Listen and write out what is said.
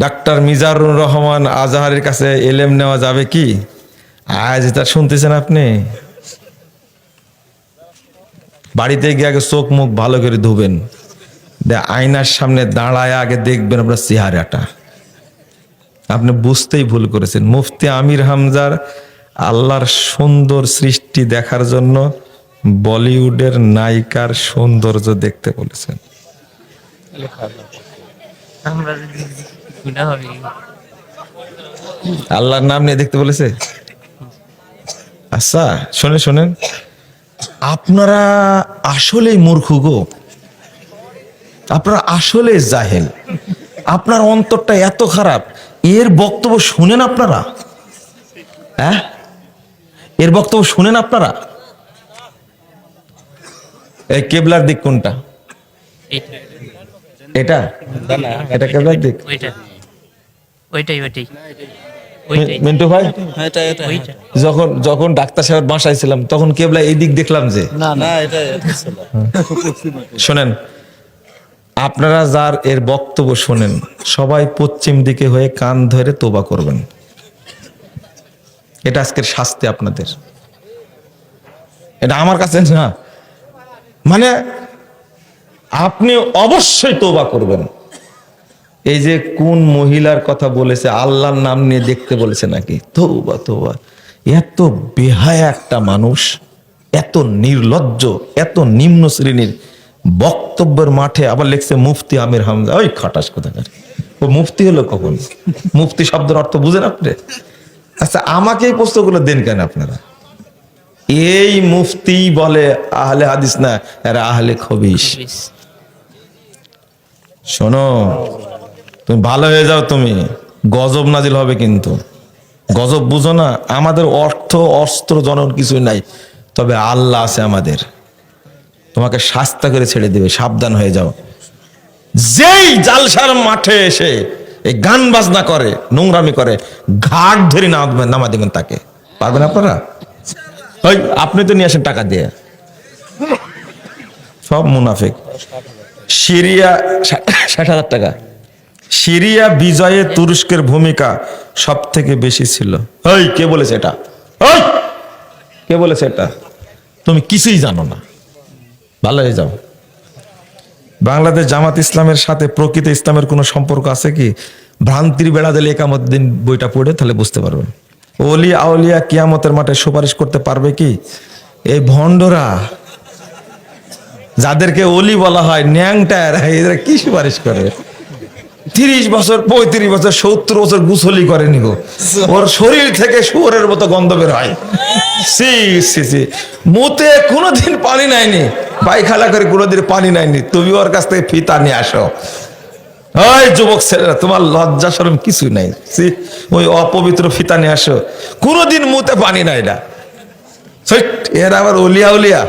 Doctor Mizanur Rahman আজহারের কাছে এলেম নেওয়া যাবে কি? আজ তা শুনতেছেন আপনি? বাড়িতে গিয়ে আগে চোখ মুখ ভালো করে ধুবেন, আয়নার সামনে দাঁড়ায় আগে দেখবেন আপনার চেহারাটা। আপনি বুঝতেই ভুল করেছেন। মুফতি আমির হামজার আল্লাহর সুন্দর সৃষ্টি দেখার জন্য বলিউডের নায়িকার সৌন্দর্য দেখতে বলেছেন। আল্লাহর নাম নিয়ে দেখতে বলেছে। আচ্ছা শোনেন শোনেন, আপনারা আসলেই মূর্খ গো, আপনারা আসলে জাহেল, আপনার অন্তরটা এত খারাপ। এর বক্তব্য শুনেন আপনারা? হ্যাঁ, এর বক্তব্য শুনেন আপনারা? এই কেবলার দিক কোনটা? এটা এটা কেবলার দিক। মিন্টু ভাই, যখন যখন ডাক্তার সাহেব বাসায় ছিলাম তখন কেবলা এই দিক দেখলাম যে না। শোনেন, আপনারা যার এর বক্তব্য শোনেন সবাই পশ্চিম দিকে হয়ে কান ধরে তোবা করবেন। এটা আজকের শাস্তি আপনাদের। এটা আমার কাছে না, মানে আপনি অবশ্যই তোবা করবেন। এই যে কোন মহিলার কথা বলেছে, আল্লাহর নাম নিয়ে দেখতে বলেছে নাকি? তোবা তোবা, এত বেহায়া একটা মানুষ, এত নির্লজ্জ, এত নিম্ন শ্রেণীর বক্তব্যের মাঠে আবার লিখছে মুফতি আমির হামজা। ওই খাটাস কোথাকার, ও মুফতি হলো কখন? মুফতি শব্দের অর্থ বুঝেন আপনি? আচ্ছা আমাকে এই প্রশ্নগুলো দেন কেন আপনারা? এই মুফতি বলে আহলে হাদিস না, এরা আহলে খবিস। শোনো, তুমি ভালো হয়ে যাও, তুমি গজব নাজিল হবে কিন্তু। গজব বুঝো না? আমাদের অর্থ অস্ত্র জনন কিছুই নাই, তবে আল্লাহ আছে আমাদের, তোমাকে শাস্তা করে ছেড়ে দিবে, সাবধান হয়ে যাও। যেই জালসার মাঠে এসে এই গান বাজনা করে, নোংরামি করে, ঘাট ধরে নামা দেবেন তাকে। পারবেন আপনারা? ওই আপনি তো নিয়ে আসেন টাকা দিয়ে, সব মুনাফিক। সিরিয়া 60,000 টাকা। সিরিয়া বিজয়ে তুরস্কের ভূমিকা সব থেকে বেশি ছিল। ওই কে বলেছে এটা? ওই কে বলেছে এটা? তুমি কিছুই জানো না, ভালো হয়ে যাও। বাংলাদেশ জামাত ইসলামের সাথে প্রকৃত ইসলামের কোনো সম্পর্ক আছে কি? ভ্রান্তির বেড়া দিলে একামতদিন বইটা পড়ে তাহলে বুঝতে পারবেন। ওলি আউলিয়া কিয়ামতের মাঠে সুপারিশ করতে পারবে কি? এই ভণ্ডরা যাদেরকে ওলি বলা হয়, ন্যাংটার, এরা কি সুপারিশ করে? 30 বছর 35 বছর 70 বছর গুসলি করেনি গো, ওর শরীর থেকে শুয়োরের মতো গন্ধ বের হয়। সি সি সি, মুতে কোনোদিন পানি নাইনি, পায়খানা করে কোনোদিন পানি নাইনি, তুমি ওর কাছ থেকে ফিতা নিয়ে আসো। ওই যুবক ছেলেরা, তোমার লজ্জা শরম কিছুই নাই, ওই অপবিত্র ফিতা নিয়ে আসো, কোনোদিন মুতে পানি নাই না। এরা আবার ওলিয়া উলিয়া।